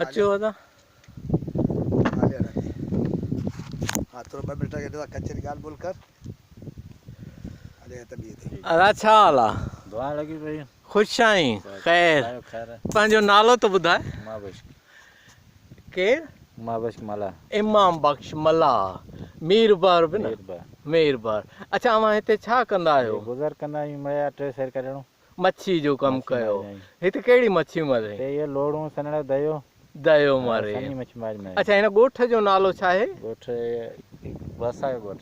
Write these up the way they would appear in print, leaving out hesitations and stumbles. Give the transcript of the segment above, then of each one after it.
अचो दादा हाँ थोड़ा 2 मिनट के कचरी गाल बोल कर अरे तबीयत दादा छा हाल आहे दुआ लगी पई ख़ुशि आहीं ख़ैर खैर पंहिंजो नालो त ॿुधाए माबश केरु माबश मला इमाम बख़्श मला मीर बार बि न मीर मीर बार अच्छा अवां हिते छा कंदा आहियो गुज़र कंदा आहियूं मया 3 सेर करणो मच्छी जो कमु मच्छी कयो मारींदा आहियूं। हिते कहिड़ी मच्छी मारे ते ये लोड़ू सनड़ा दयो दयो मारे सनी मच्छी मारी में अच्छा हिन ॻोठ जो नालो छा आहे गोठ वसायो गोठ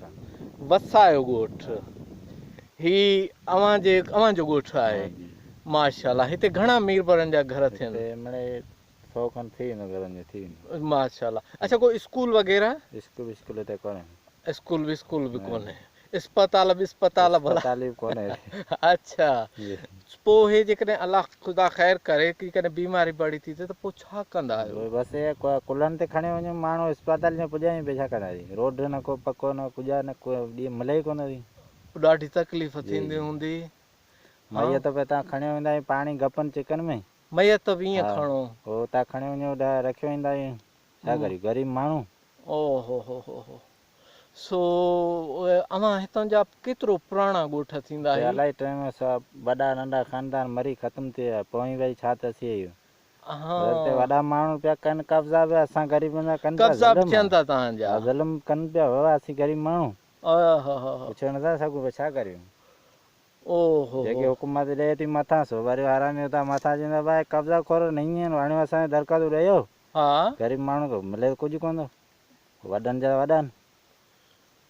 वसायो ॻोठ ही अव्हांजो ॻोठ आहे माशाल्लाह हिते घणा मीर बारनि जा घर थियनि ते मने 100 खन थी न घरन जे थी माशाल्लाह अच्छा कोई स्कूल वग़ैरह स्कूल ते कोने स्कूल बि कोन्हे अस्पताल भला तालीब कोने अच्छा पोइ हे जेकॾहिं अलाह ख़ुदा ख़ैर करे की कॾहिं बीमारी बड़ी थी त पोइ छा कंदा आहियो बस ये कुलन ते खणे वञो माण्हू अस्पताल में पुॼाई बेछा कंदासीं रोड न को पको न कुजा न को ॾींहुं मिले ई कोन थी ॾाढी तकलीफ़ थींदी हूंदी मैया त पे तव्हां खणे वेंदा आहियूं पाणी गपनि चिकन में मैयत बि ईअं खणो हो तव्हां खणे वञो रखियो वेंदा आहियूं छा करियूं ग़रीब माण्हू ओ हो सो अव्हां हितां जा केतिरो पुराणा ॻोठ थींदा आहिनि इलाही टाइम सभु वॾा नंढा ख़ानदान मरी ख़तमु थी विया पोइ वरी छा त थी वियो वॾा माण्हू पिया कनि कब्ज़ा पिया असां ग़रीब कनि कब्ज़ा बि थियनि था तव्हांजा ज़ुल्म कनि पिया बाबा असीं ग़रीब माण्हू पुछो नथा सघूं पिया छा करियूं ओहो जेके हुकूमत ॾे थी मथां सो वरी हरामी था मथां चवंदा भाई कब्ज़ा खोर न आहिनि हाणे असांखे दरख़्वास्त ॾियो हा ग़रीब माण्हू खे मिले कुझु कोन थो वॾनि जा वॾनि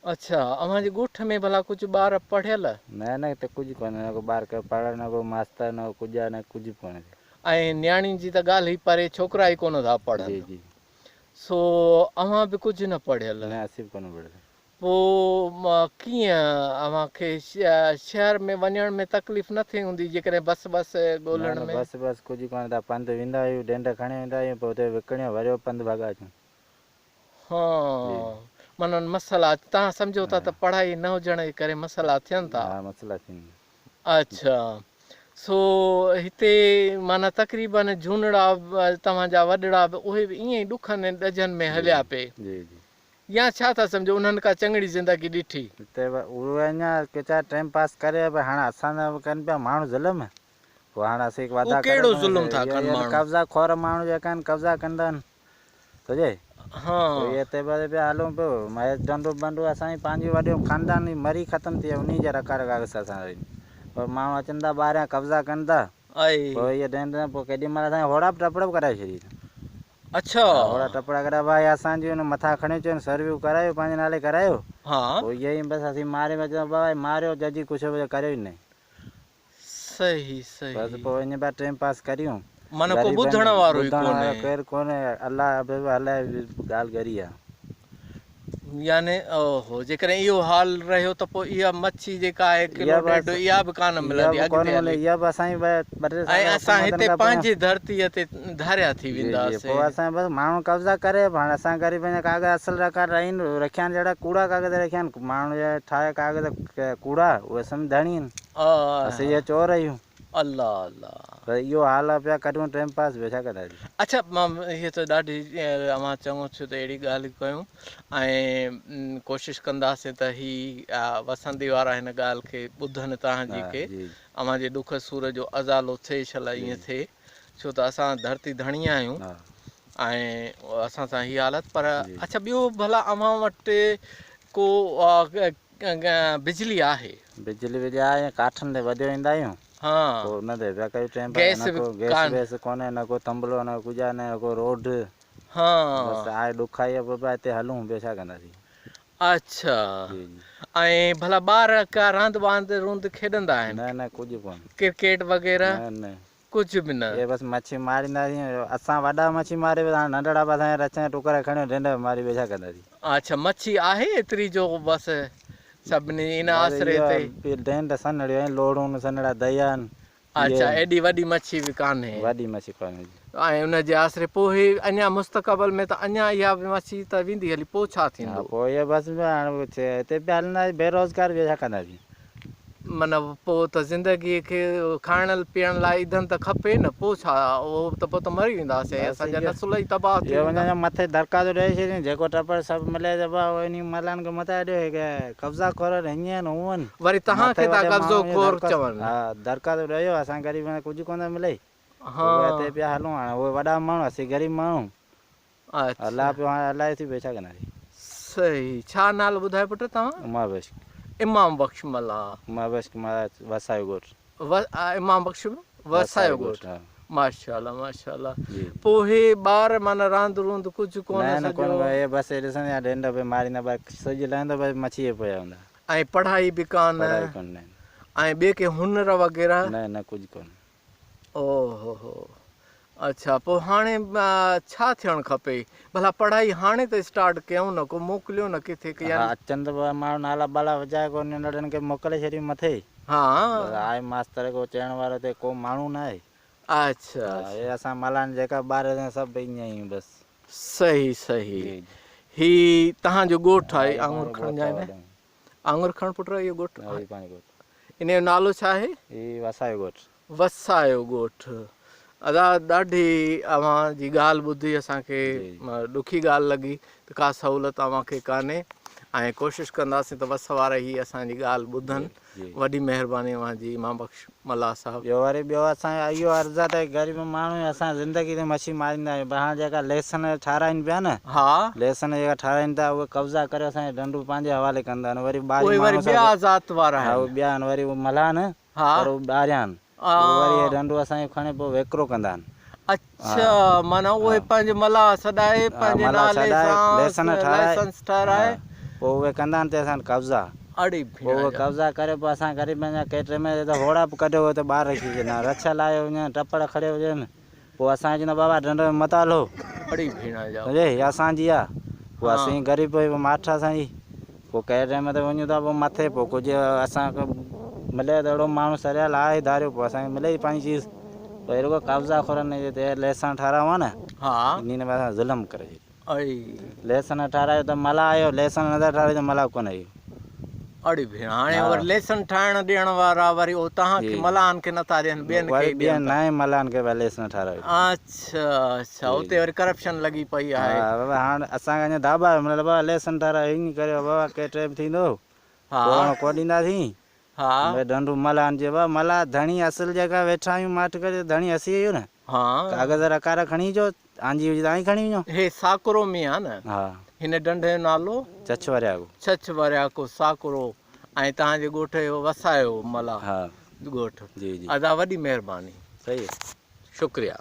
अच्छा अव्हांजे ॻोठ में भला कुझु ॿार पढ़ियल न हिते कुझु कोन्हे न को ॿार के पढ़ न को मास्तर न को कुझु आहे न कुझु कोन्हे ऐं नियाणियुनि जी त ॻाल्हि ई परे छोकिरा ई कोन था पढ़नि जी सो अव्हां बि कुझु न पढ़ियल न असीं बि कोन पढ़ियल पोइ कीअं अव्हांखे शहर में वञण में तकलीफ़ न थी हूंदी जेकॾहिं बस ॻोल्हण में बस कुझु कोन्हे तव्हां पंधु वेंदा आहियूं डेंड खणी वेंदा आहियूं पोइ हुते विकिणियो वरियो पंधु भॻा अचूं हा माना मसइला तव्हां सम्झो था त पढ़ाई न हुजण जे करे मसइला थियनि था हा मसइला थींदा अच्छा सो हिते माना तक़रीबन झूनड़ा तव्हांजा वॾड़ा बि उहे बि ईअं ई ॾुखनि ॾजनि में हलिया पिए जी या छा था सम्झो उन्हनि का चङड़ी ज़िंदगी ॾिठी हिते उहे अञा केतिरा टाइम पास करे पिया हाणे असांजा कनि पिया माण्हू ज़ुल्म पोइ हाणे असीं वॾा कहिड़ो ज़ुल्म था कनि माण्हू कब्ज़ा खोर माण्हू जेका आहिनि कब्ज़ा कंदा आहिनि तुंहिंजे हा हिते पिया हलूं पियो महेश डंडो बंडो असांजी पंहिंजी वॾियूं ख़ानदान मरी ख़तमु थी विया उन जा रकार काग़ज़ असां पोइ माण्हू अचनि था ॿाहिरियां कब्ज़ा कनि था पोइ इहे डेंड पोइ केॾी महिल असांखे होड़ा टपड़ बि कराए छॾी अच्छा होड़ा टपड़ा कराए भाई असांजी हुन मथां खणी अचो सर्वियूं करायो पंहिंजे नाले करायो हा पोइ इहे ई बसि असीं मारे में चऊं भाई मारियो जजी कुझु करियो ई न सही बसि पोइ इन पिया टाइम पास करियूं माना को ॿुधण वारो ई कोन्हे केरु कोन्हे अलाह हलाए ॻाल्हि करी आहे याने ओहो जेकॾहिं इहो हाल रहियो त पोइ इहा मच्छी जेका आहे किलो ॾेढ इहा बि कान मिलंदी ऐं असां हिते पंहिंजी धरतीअ ते धारिया थी वेंदासीं पोइ असां बसि माण्हू कब्ज़ा करे हाणे असां ग़रीब पंहिंजा काग़ज़ असुल रकार आहिनि रखिया आहिनि जहिड़ा कूड़ा काग़ज़ रखिया आहिनि माण्हू जा ठाहे काग़ज़ कूड़ा उहे सम्झाणी आहिनि असीं इहे चोर आहियूं अलाह अलाह इहो हाल आहे पिया करियूं टाइम पास ॿियो छा कंदासीं अच्छा मां हीअ त ॾाढी अव्हां चङो थियो त अहिड़ी ॻाल्हि कयूं ऐं कोशिशि कंदासीं त हीअ वसंदी वारा हिन ॻाल्हि खे ॿुधनि तव्हांजी के अव्हांजे ॾुख सूर जो अज़ालो थिए छल ईअं थिए छो त असां धरती धणी आहियूं ऐं असां सां हीअ हालत पर अच्छा ॿियो भला अव्हां वटि को बिजली आहे बिजली आहे काठनि ते वधियो ईंदा आहियूं हा पोइ हुन ते पिया कयूं टाइम गैस वैस कोन्हे न को थंभलो न कुझा न को रोड हा बसि आहे ॾुख आई आहे पिया हिते हलूं ॿियो छा कंदासीं अच्छा ऐं भला ॿार का रांदि वांदि रूंद खेॾंदा आहिनि न कुझु कोन क्रिकेट वग़ैरह न कुझु बि न इहे बसि मच्छी मारींदासीं असां वॾा मच्छी मारे हाणे नंढड़ा बि असांजा रच टुकर खणियो ढंढ मारी ॿियो छा कंदासीं अच्छा मच्छी आहे एतिरी जो बसि सभिनी इन आसरे ते ढंढ सनड़ियूं आहिनि लोड़ूं सनड़ा दया आहिनि अच्छा एॾी वॾी मच्छी बि कान्हे वॾी मच्छी कोन्हे ऐं उनजे आसरे पोइ अञा मुस्तक़बिल में त अञा इहा मच्छी त वेंदी हली पोइ छा थींदो पोइ इहे बसि हाणे हिते पिया हलंदासीं बेरोज़गार ॿियो छा कंदासीं माना पोइ त ज़िंदगीअ खे खाइण पीअण लाइ ईंधन त खपे न, पोइ छा उहो त पोइ त मरी वेंदासीं, असांजा नसुल ई तबाह थी वेंदा। मथे दरका थो ॾेई छॾियो जेको टपर सभु मिले त इन मलान खे मथा ॾियो की कब्ज़ा खोर हीअं आहिनि हूअं आहिनि, वरी तव्हांखे था कब्ज़ो खोर चवनि। हा दरका थो ॾियो, असां ग़रीब कुझु कोन थो मिले, हा हिते पिया हलूं, हाणे उहे वॾा माण्हू असीं ग़रीब माण्हू अलाह पियो हाणे अलाए थी पियो छा कंदासीं। सही, छा नालो ॿुधायो पुटु तव्हां? उमाबख्श। इमाम बख़्श मला। उमाबख्श वसायो ॻोठ। इमाम बख़्श वसायो ॻोठ। माशाअल्लाह माशाअल्लाह। पोइ हे ॿार माना रांदि रूंद कुझु कोन कोन हे बसि ॾिसंदा ॾंड पे मारींदा, बसि सिजु लहंदो बसि मछी पिया हूंदा। ऐं पढ़ाई बि कान? ऐं ॿिए के हुनर वग़ैरह? न कुझु कोन। ओहो हो, अच्छा पोइ हाणे छा थियणु खपे भला? पढ़ाई हाणे त स्टार्ट कयूं न, को मोकिलियो न किथे की अचनि त माण्हू नाला बाला विझाए कोन, नंढनि खे मोकिले छॾियूं मथे। हा आहे मास्तर को चइण वारो हिते को माण्हू न आहे। अच्छा हे असां मलान जेका ॿार सभु ईअं आहियूं बसि। सही सही। ही तव्हांजो ॻोठु आहे? आङुर खणजांइ, आङुर खण पुट, इहो ॻोठु, इन जो नालो छा आहे? वसायो ॻोठ। वसायो ॻोठ। अदा ॾाढी अव्हांजी ॻाल्हि ॿुधी असांखे ॾुखी ॻाल्हि लॻी त का सहूलियत अव्हांखे कान्हे, ऐं कोशिशि कंदासीं त वस वारा ई असांजी ॻाल्हि ॿुधनि। वॾी महिरबानी अव्हांजी इमाम बख़्श मला साहिबु। ॿियो असांजो इहो अर्ज़ु आहे त ग़रीब माण्हू असां ज़िंदगी ते मछी मारींदा आहियूं। हाणे जेका लेसन ठाराइनि पिया न, हा लेसन जेका ठाराइनि था उहे कब्ज़ा करे असांजे डंडू पंहिंजे हवाले कंदा आहिनि। वरी ॿिया ज़ात वारा ॿिया आहिनि, वरी उहे मल्हान पर उहे ॿाहिरियां आहिनि, वरी डंडू असांजो खणे पोइ वेकिरो कंदा आहिनि। अच्छा, माना उहे पंहिंजे मल्हां सॾाए पंहिंजे नाले सां लेसन ठाराए पोइ उहे कंदा आहिनि ते असां कब्ज़ा। पोइ उहे कब्ज़ा करे पोइ असां ग़रीब पंहिंजा केतिरे में त होड़ा बि कढियो त ॿार खी वेंदा, रछ लायो हुजनि, टपड़ खड़े हुजनि, पोइ असां चवंदा बाबा डंड में मता हलो, हे असांजी आहे। पोइ असीं ग़रीब माठ असांजी, पोइ कंहिं टाइम ते वञूं था पोइ मथे, पोइ कुझु असांखे मिले त अहिड़ो माण्हू सरियल आहे धारियो, पोइ असांखे मिले ई पंहिंजी चीज़। पोइ रुगो कब्ज़ा खोरनि जे लेसन ठारायो आहे न, इन में असां ज़ुल्म करे छॾियो। लेसन ठारायो त मला आयो, लेसन नथा ठारायो त मला कोन आयो। अड़ी भेण, हाणे वरी लेसन ठाहिण ॾियण वारा वरी उहो तव्हांखे मल्हान खे नथा ॾियनि, ॿियनि नए मल्हान खे लेसन ठारायो। अच्छा अच्छा, उते वरी करप्शन लॻी पई आहे। हाणे असांखे अञा दाबा मतिलबु बाबा लेसन ठारायो, ईअं करियो बाबा, के टाइम थींदो को ॾींदासीं। भई डंडू मल्हान जे बाबा, मल्हा धणी असुल जेका वेठा आहियूं माठ करे, धणी असी आहियूं न, कागज़ रकार खणी अचो, आंजी हुजे त आई खणी वञो। हे साकुरो में आहे न? हिन डंडे जो नालो छछवरियाको साकुरो, ऐं तव्हांजे ॻोठ जो वसायो मला ॻोठ। अदा वॾी महिरबानी। सही, शुक्रिया।